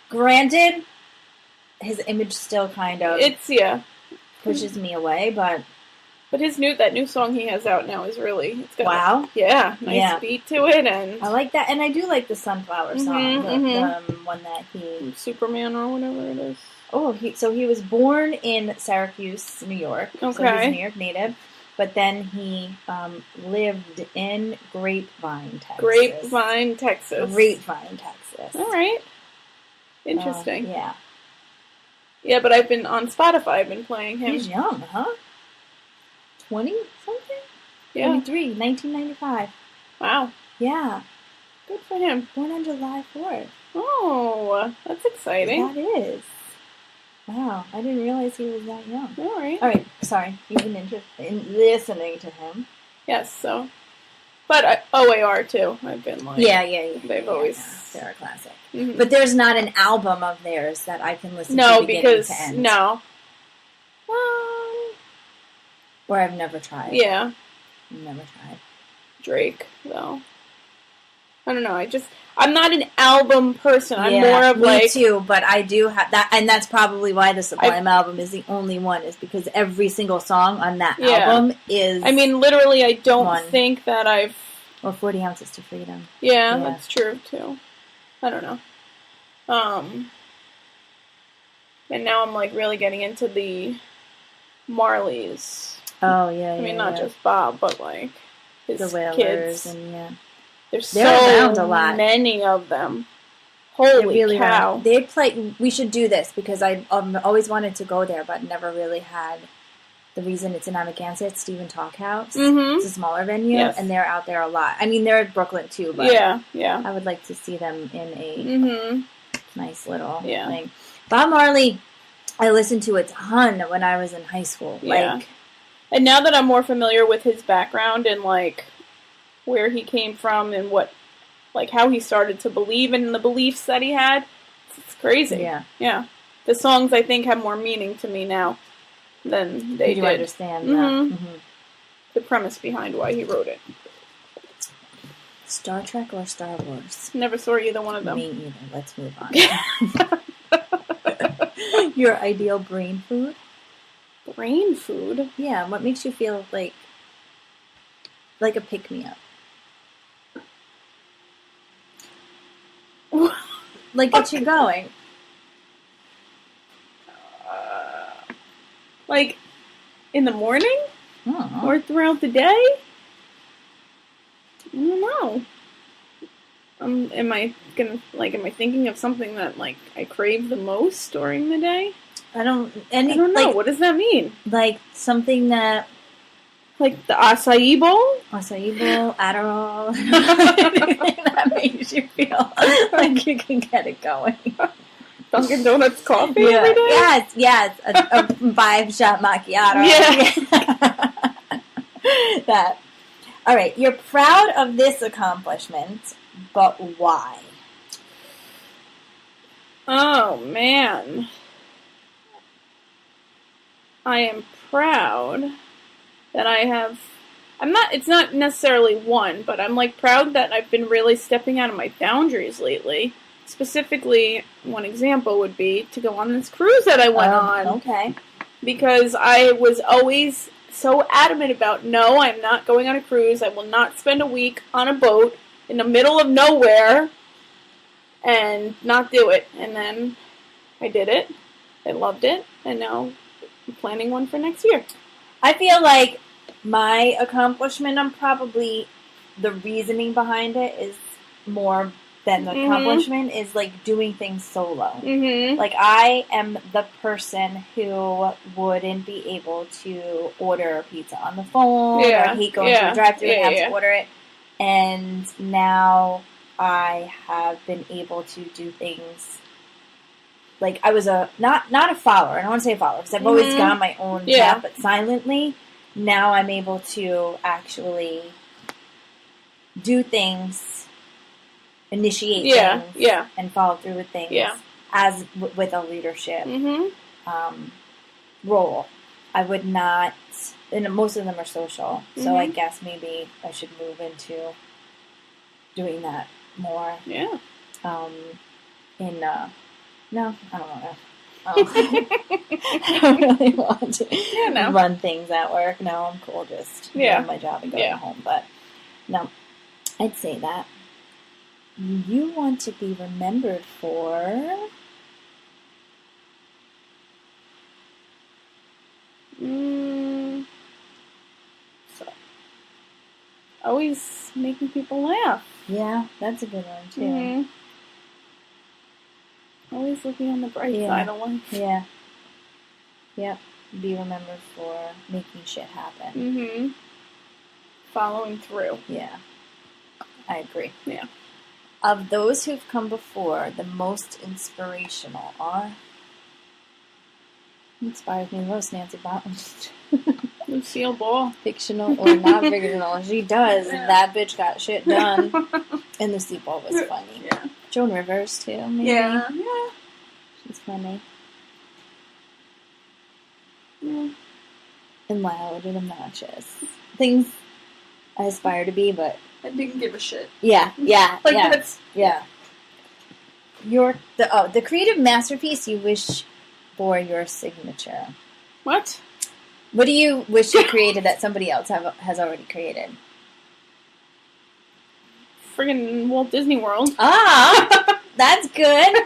Granted, his image still kind of... pushes me away, but that new song he has out now is really... It's got nice beat to it, and... I like that, and I do like the Sunflower song, the one that he... Superman or whatever it is. Oh, he was born in Syracuse, New York. Okay. So he's a New York native. But then he lived in Grapevine, Texas. Grapevine, Texas. All right. Interesting. Yeah. Yeah, but I've been on Spotify. I've been playing him. He's young, huh? 20-something? Yeah. 23, 1995. Wow. Yeah. Good for him. Born on July 4th. Oh, that's exciting. That is. Wow, I didn't realize he was that young. All right. Sorry. You've been interested in listening to him. Yes, so. But OAR, too. I've been like... Yeah. They've always... They're a classic. Mm-hmm. But there's not an album of theirs that I can listen to beginning to end. No, or I've never tried. Yeah. Never tried. Drake, though. I don't know, I'm not an album person. I'm more of me too, but I do have that, and that's probably why the Sublime album is the only one, is because every single song on that album is... I mean, literally, I don't think that I've... Or 40 Ounces to Freedom. Yeah, that's true, too. I don't know. And now I'm, like, really getting into the Marleys. Oh, yeah, I mean, not just Bob, but, like, his the Wailers kids. And, There's so around a lot. many of them. Holy really cow. They play... We should do this, because I always wanted to go there, but never really had the reason. It's in Amagansett, Stephen Talkhouse. Mm-hmm. It's a smaller venue, and they're out there a lot. I mean, they're in Brooklyn, too, but I would like to see them in a nice little thing. Bob Marley, I listened to a ton when I was in high school. Yeah. And now that I'm more familiar with his background and, like, where he came from and what, like, how he started to believe in the beliefs that he had, it's crazy. Yeah. The songs, I think, have more meaning to me now than they did. You understand that. The premise behind why he wrote it. Star Trek or Star Wars? Never saw either one of them. Me either. Let's move on. Your ideal brain food? Brain food? Yeah, what makes you feel like a pick-me-up? Like, get you going. Like, in the morning? Oh. Or throughout the day? I don't know. Am I thinking of something that, like, I crave the most during the day? I don't know. Like, what does that mean? Like, something that... Like the acai bowl? Acai bowl, Adderall. Anything that makes you feel like you can get it going. Dunkin' Donuts coffee every day? Yes. A 5-shot macchiato. Yeah. That. All right. You're proud of this accomplishment, but why? Oh, man. I am proud that I have... it's not necessarily one, but I'm, like, proud that I've been really stepping out of my boundaries lately. Specifically, one example would be to go on this cruise that I went on. Okay. Because I was always so adamant about, no, I'm not going on a cruise. I will not spend a week on a boat in the middle of nowhere and not do it. And then I did it. I loved it. And now I'm planning one for next year. I feel like my accomplishment, the reasoning behind it is more than the accomplishment, is, like, doing things solo. Mm-hmm. Like, I am the person who wouldn't be able to order a pizza on the phone, or I hate going to a drive-thru and have to order it. And now I have been able to do things. Like, I was not a follower. I don't want to say a follower, because I've always gone my own path, but silently. Now I'm able to actually do things, initiate things, and follow through with things as with a leadership role. I would not, and most of them are social, so I guess maybe I should move into doing that more. Yeah. No, I don't know. I don't really want to run things at work. No, I'm cool just doing my job and going home. But no, I'd say that you want to be remembered for always making people laugh. Yeah, that's a good one too. Mm-hmm. Always looking on the bright side of life. Yeah. Yep. Be remembered for making shit happen. Mm-hmm. Following through. Yeah. I agree. Yeah. Of those who've come before, the most inspirational are... Inspires me most, Nancy Bottom. Lucille Ball. Fictional or not fictional. She does. Yeah. That bitch got shit done. And Lucille Ball was funny. Yeah. Joan Rivers, too, maybe. Yeah. She's funny. Yeah. And loud and obnoxious. Things I aspire to be, but... I didn't give a shit. Yeah. That's... Yeah. The creative masterpiece you wish for your signature. What? What do you wish you created that somebody else has already created? Friggin' Walt Disney World. Ah! That's good.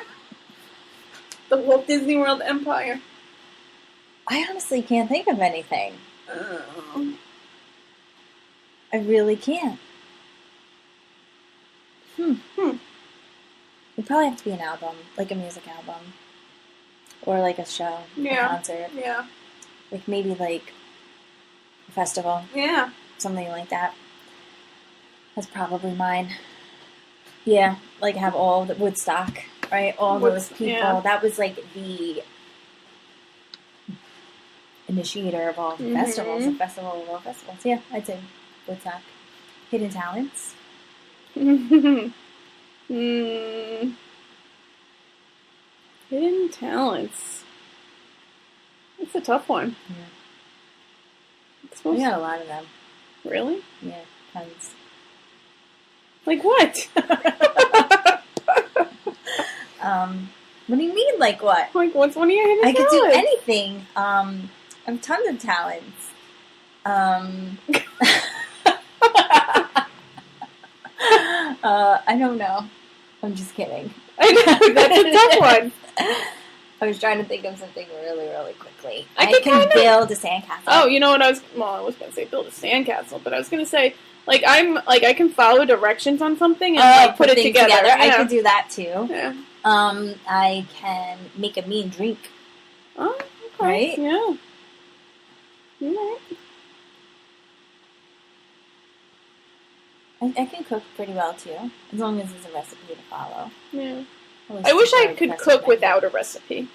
The Walt Disney World Empire. I honestly can't think of anything. I really can't. It'd probably have to be an album, like a music album. Or like a show, a concert. Yeah. Like maybe like a festival. Yeah. Something like that. That's probably mine. Yeah, like have all the Woodstock, right? All those people. Yeah. That was like the initiator of all the festivals. The festival of all festivals. Yeah, I'd say Woodstock. Hidden Talents. Hidden Talents. That's a tough one. Yeah. We got a lot of them. Really? Yeah, tons. Like what? What do you mean, like what? Like what's one of your hidden talents? I could do anything. I have tons of talents. I don't know. I'm just kidding. I know, that's a tough one. I was trying to think of something really, really quickly. I can build a sandcastle. Oh, you know what I was going to say build a sandcastle, but I was going to say, I can follow directions on something and put it together. Yeah. I could do that too. Yeah. I can make a mean drink. Oh, okay. Right? Yeah. Right. I can cook pretty well too, as long as there's a recipe to follow. Yeah. I wish I could cook without a recipe.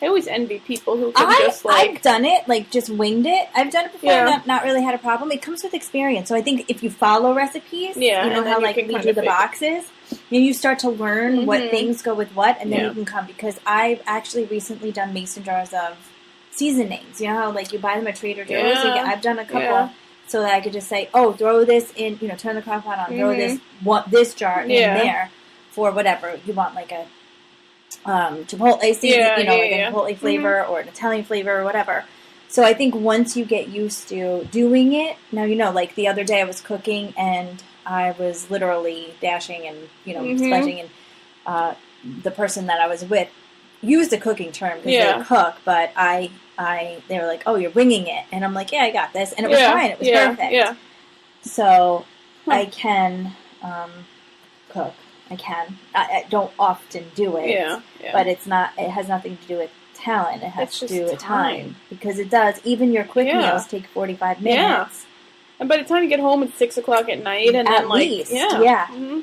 I always envy people who can I've done it, like just winged it. I've done it before and not really had a problem. It comes with experience. So I think if you follow recipes, you know how like we do the boxes, and you start to learn what things go with what, and then you can come. Because I've actually recently done mason jars of seasonings. You know how like you buy them at Trader Joe's? Yeah. I've done a couple. So that I could just say, oh, throw this in, turn the crock pot on, throw this jar in there for whatever. You want like a chipotle season, like a chipotle flavor or an Italian flavor or whatever. So I think once you get used to doing it, now like the other day I was cooking and I was literally dashing and, splashing and the person that I was with used a cooking term because they cook, but they were like, oh, you're winging it. And I'm like, yeah, I got this. And it was fine. It was perfect. Yeah. So I can cook. I can. I don't often do it. Yeah. But it has nothing to do with talent. It has to do with time. Because it does. Even your quick meals take 45 minutes. Yeah. And by the time you get home, it's 6 o'clock at night. And at least. Yeah. Mm-hmm.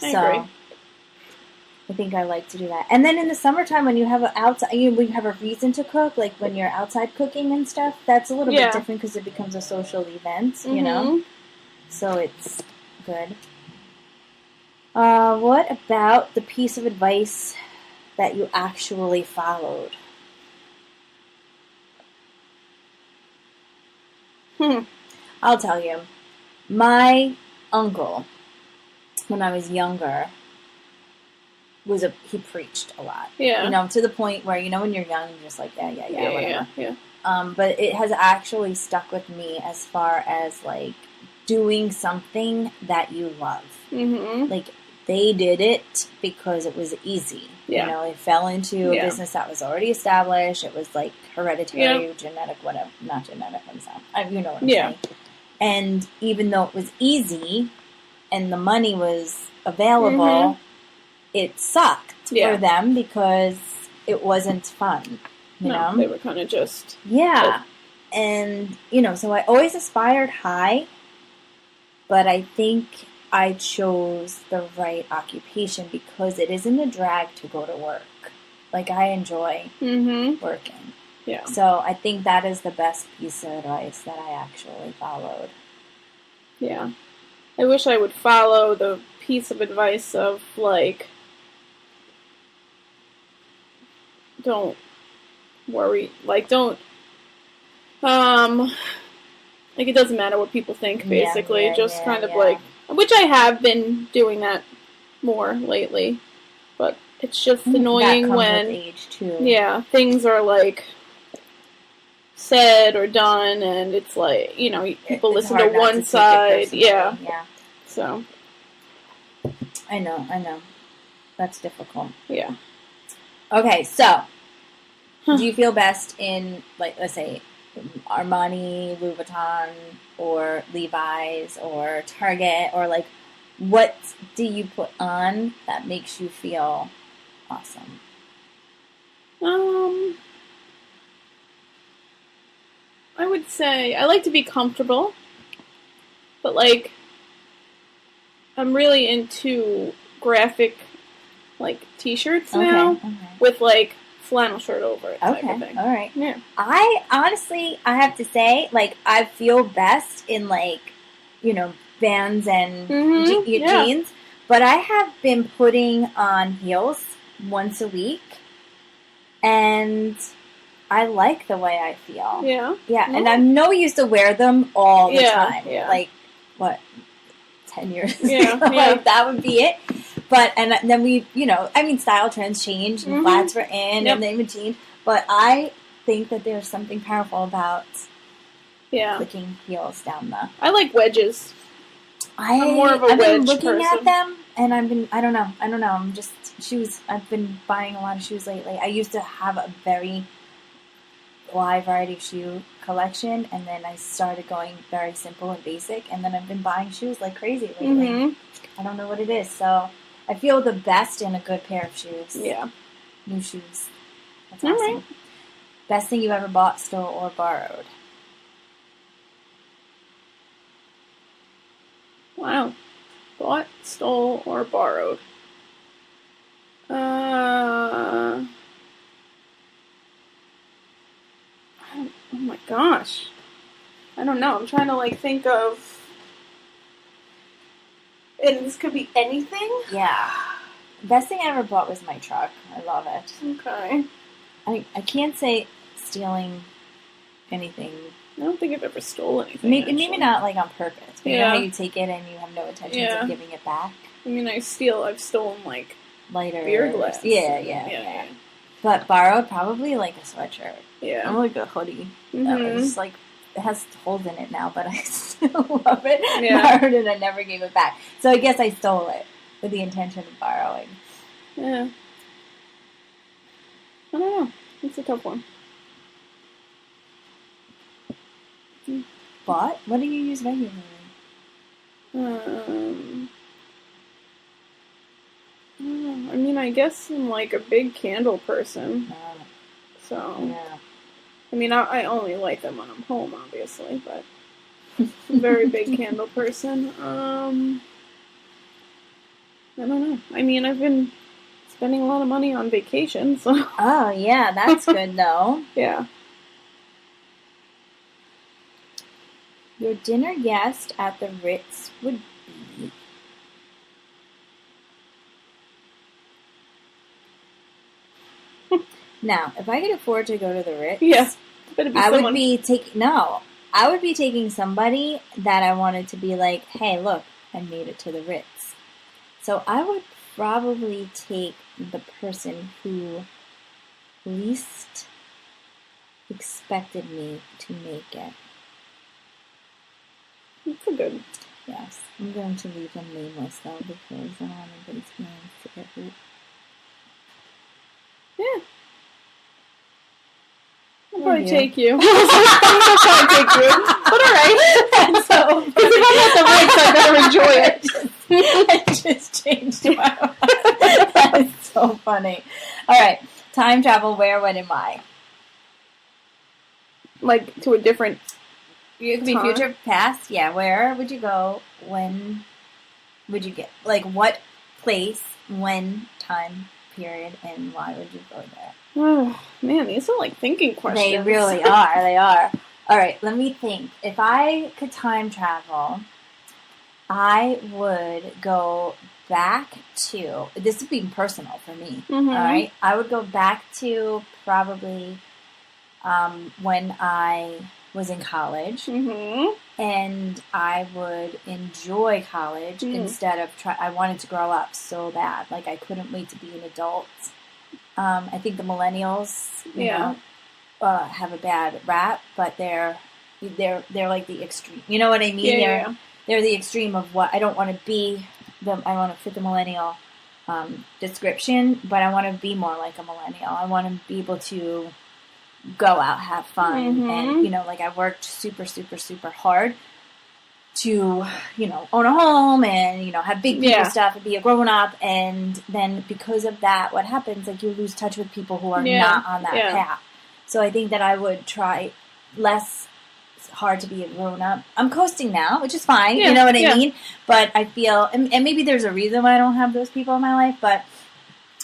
I agree. I think I like to do that. And then in the summertime, when you have when you have a reason to cook, like when you're outside cooking and stuff, that's a little bit different because it becomes a social event, you know? So it's good. What about the piece of advice that you actually followed? I'll tell you. My uncle, when I was younger, he preached a lot. Yeah. You know, to the point where, you know, when you're young, you're just like, whatever. Yeah. But it has actually stuck with me as far as, like, doing something that you love. Mm-hmm. Like, they did it because it was easy. Yeah. You know, they fell into a business that was already established. It was, like, hereditary, genetic, whatever. Not genetic, you know what I'm saying. And even though it was easy and the money was available, it sucked for them because it wasn't fun. You know? They were kind of just... Yeah. And, you know, so I always aspired high, but I think I chose the right occupation because it isn't a drag to go to work. Like, I enjoy working. Yeah. So I think that is the best piece of advice that I actually followed. Yeah. I wish I would follow the piece of advice of, like, don't worry. Like, don't, like, it doesn't matter what people think, basically. Like, which I have been doing that more lately. But it's just annoying that comes when, with age too. Yeah, things are, like, said or done, and it's like, you know, people listen to one side. Yeah. So. I know. That's difficult. Yeah. Okay, so, do you feel best in, like, let's say, Armani, Louis Vuitton, or Levi's, or Target, or, like, what do you put on that makes you feel awesome? I would say I like to be comfortable, but, like, I'm really into graphic, like, t-shirts now with, like, flannel shirt over it type of thing. All right. Yeah. I honestly, I have to say, like, I feel best in, like, you know, Vans and jeans, but I have been putting on heels once a week, and I like the way I feel. Yeah. Yeah, and I'm no used to wear them all the time. Yeah. Like, what, 10 years ago? Like, that would be it. But, and then we, you know, I mean, style trends change, and flats were in, and they would change. But I think that there's something powerful about clicking heels down the... I like wedges. I'm more of a wedge person. I've been looking at them, and I don't know. I'm just, shoes, I've been buying a lot of shoes lately. I used to have a very wide variety of shoe collection, and then I started going very simple and basic, and then I've been buying shoes like crazy lately. I don't know what it is, so I feel the best in a good pair of shoes. Yeah. New shoes. That's awesome. All right. Best thing you ever bought, stole, or borrowed? Wow. Bought, stole, or borrowed. Oh my gosh. I don't know. I'm trying to, like, think of... And this could be anything? Yeah. Best thing I ever bought was my truck. I love it. Okay. I can't say stealing anything. I don't think I've ever stolen anything. Maybe not, like, on purpose. But you know how you take it and you have no intentions of giving it back? I mean, I've stolen, like, lighter beer glass. Yeah. But borrowed, probably, like, a sweatshirt. Yeah. Or, like, a hoodie. That was, like, it has holes in it now, but I still love it. Yeah. Borrowed it, I never gave it back. So I guess I stole it with the intention of borrowing. Yeah. I don't know. It's a tough one. But what do you use regularly? I mean, I guess I'm, like, a big candle person. So, yeah. I mean, I only light them when I'm home, obviously, but I'm a very big candle person. I don't know. I mean, I've been spending a lot of money on vacation, so... Oh, yeah, that's good, though. Yeah. Your dinner guest at the Ritz would be... Now, if I could afford to go to the Ritz, I would be taking... No, I would be taking somebody that I wanted to be like, hey, look, I made it to the Ritz. So I would probably take the person who least expected me to make it. That's a good. Yes. I'm going to leave them nameless, though, because I don't want anybody's names to get hurt. Yeah. I'll probably take you. I'll probably take you. But alright. So, because if I'm at the Ritz, I better enjoy it. I just changed my mind. That is so funny. Alright. Time travel, where, when, and why? Like, to a different... It could be future, past. Yeah, where would you go? When would you get... Like, what place, when, time, period, and why would you go there? Oh, man, these are like thinking questions. They really are. They are. All right, let me think. If I could time travel, I would go back to... This would be personal for me. Mm-hmm. All right? I would go back to probably when I was in college. Mm-hmm. And I would enjoy college instead of... I wanted to grow up so bad. Like, I couldn't wait to be an adult. I think the millennials, you know, have a bad rap, but they're like the extreme. You know what I mean? They're the extreme of what I don't want to be. I want to fit the millennial description, but I want to be more like a millennial. I want to be able to go out, have fun, and, you know, like, I worked super, super, super hard to, you know, own a home and, you know, have big people stuff and be a grown-up, and then because of that, what happens, like, you lose touch with people who are not on that path. So I think that I would try less hard to be a grown-up. I'm coasting now, which is fine, you know what I mean? But I feel, and maybe there's a reason why I don't have those people in my life, but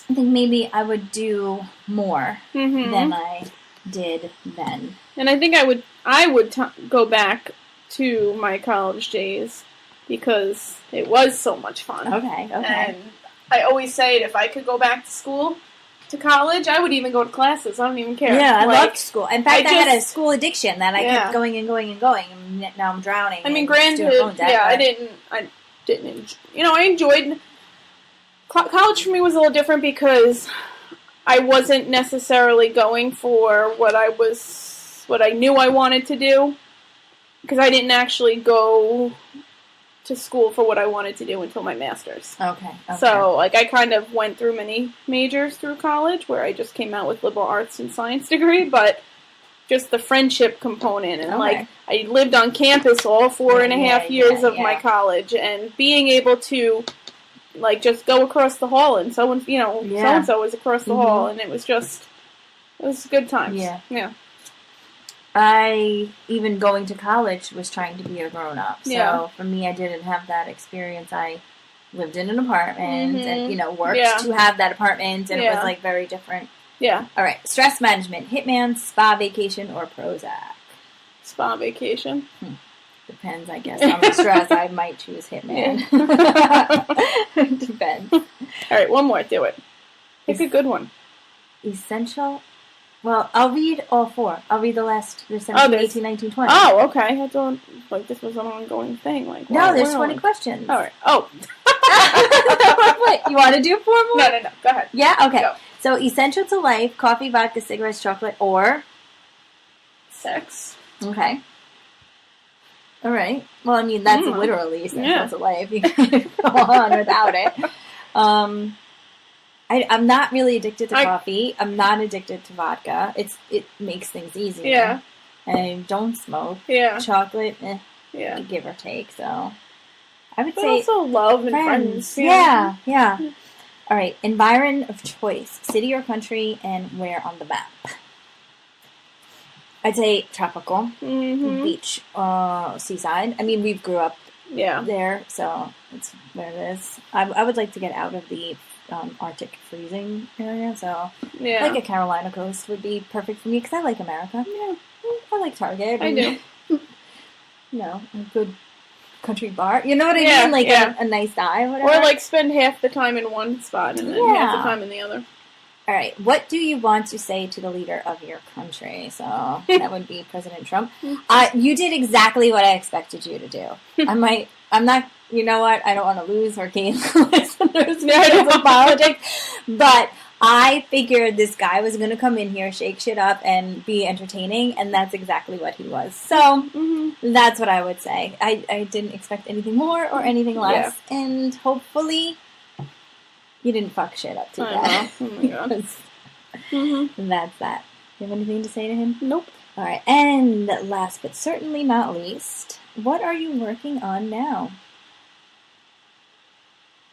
I think maybe I would do more than I did then. And I think I would go back to my college days because it was so much fun. Okay. And I always say if I could go back to school, to college, I would even go to classes. I don't even care. Yeah, I loved school. In fact, I had a school addiction that I kept going and going and going, and now I'm drowning. I mean, granted, I didn't, you know, I enjoyed, college for me was a little different because I wasn't necessarily going for what I knew I wanted to do. Because I didn't actually go to school for what I wanted to do until my master's. Okay. So, like, I kind of went through many majors through college where I just came out with liberal arts and science degree, but just the friendship component. And, like, I lived on campus all 4.5 years of my college, and being able to, like, just go across the hall and so-and-so was across the hall, and it was good times. Yeah. I, even going to college, was trying to be a grown-up. So, for me, I didn't have that experience. I lived in an apartment and, you know, worked to have that apartment, and it was, like, very different. Yeah. All right. Stress management. Hitman, spa vacation, or Prozac? Spa vacation. Depends, I guess. On the stress, I might choose Hitman. Depends. All right, one more. Do it. Pick a good one. Essential... Well, I'll read all four. I'll read the last. There's 17, 18, 19, 20. Oh, okay. I don't, like, this was an ongoing thing. Like, no, there's 20 questions. All right. Oh. Wait, you want to do 4 more? No. Go ahead. Yeah? Okay. Go. So, essential to life, coffee, vodka, cigarettes, chocolate, or? Sex. Okay. All right. Well, I mean, that's literally essential to life. You can't go on without it. I'm not really addicted to coffee. I'm not addicted to vodka. It makes things easier. Yeah. And I don't smoke. Yeah. Chocolate, give or take. So I would say also love and friends. Yeah. All right. Environment of choice: city or country, and where on the map? I'd say tropical, beach, seaside. I mean, we grew up there, so it's where it is. I would like to get out of the Arctic freezing area, so like a Carolina coast would be perfect for me because I like America. Yeah, I like Target. I do. You know, a good country bar. You know what I mean? Like a nice guy, or whatever. Or like spend half the time in one spot and then half the time in the other. All right. What do you want to say to the leader of your country? So that would be President Trump. You did exactly what I expected you to do. I'm not, you know what? I don't want to lose or gain listeners because of politics. But I figured this guy was going to come in here, shake shit up, and be entertaining. And that's exactly what he was. So that's what I would say. I didn't expect anything more or anything less. Yeah. And hopefully you didn't fuck shit up too bad. Oh my God. That's that. Do you have anything to say to him? Nope. All right. And last but certainly not least, what are you working on now?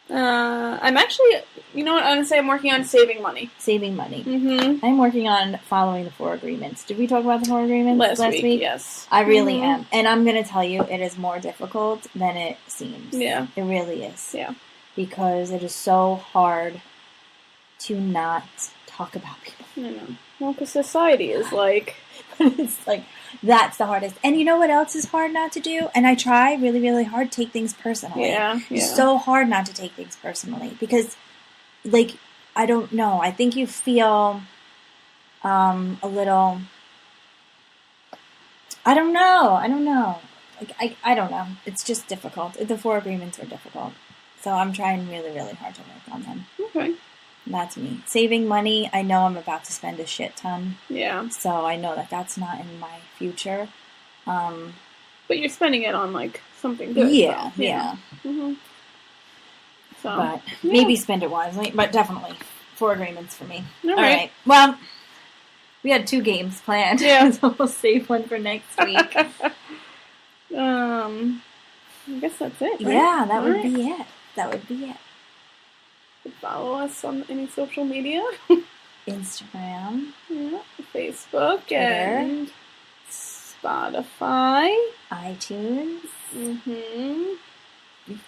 I'm actually, you know what, I'm going to say I'm working on saving money. Saving money. I'm working on following the 4 agreements. Did we talk about the 4 agreements last week? Yes. I really am. And I'm going to tell you, it is more difficult than it seems. Yeah. It really is. Yeah. Because it is so hard to not talk about people. I know. Well, because society is like... It's like, that's the hardest. And you know what else is hard not to do? And I try really, really hard to take things personally. Yeah. It's so hard not to take things personally. Because, like, I don't know. I think you feel a little... I don't know. Like, I don't know. It's just difficult. The 4 agreements are difficult. So I'm trying really, really hard to work on them. Okay. That's me. Saving money, I know I'm about to spend a shit ton. Yeah. So I know that that's not in my future. But you're spending it on, like, something good. Yeah, so, yeah. So, but maybe spend it wisely. But definitely 4 agreements for me. All right. Well, we had 2 games planned. Yeah. So we'll save one for next week. I guess that's it, right? Yeah, that would be it. That would be it. Follow us on any social media. Instagram. Yeah. Facebook. Twitter. And Spotify. iTunes.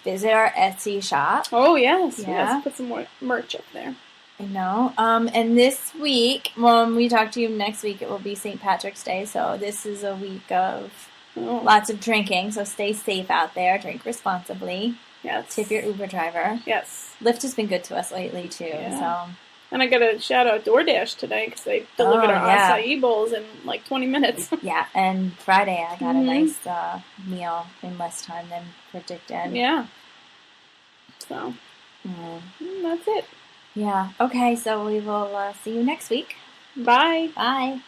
Visit our Etsy shop. Oh, yes. Yeah. Yes. Put some more merch up there. I know. And this week, when we talk to you next week, it will be St. Patrick's Day. So this is a week of lots of drinking. So stay safe out there. Drink responsibly. Yes. Tip your Uber driver. Yes. Lyft has been good to us lately, too. Yeah. So. And I got to shout out DoorDash today because they delivered our acai bowls in like 20 minutes. Yeah, and Friday I got a nice meal in less time than predicted. Yeah. So, that's it. Yeah. Okay, so we will see you next week. Bye. Bye.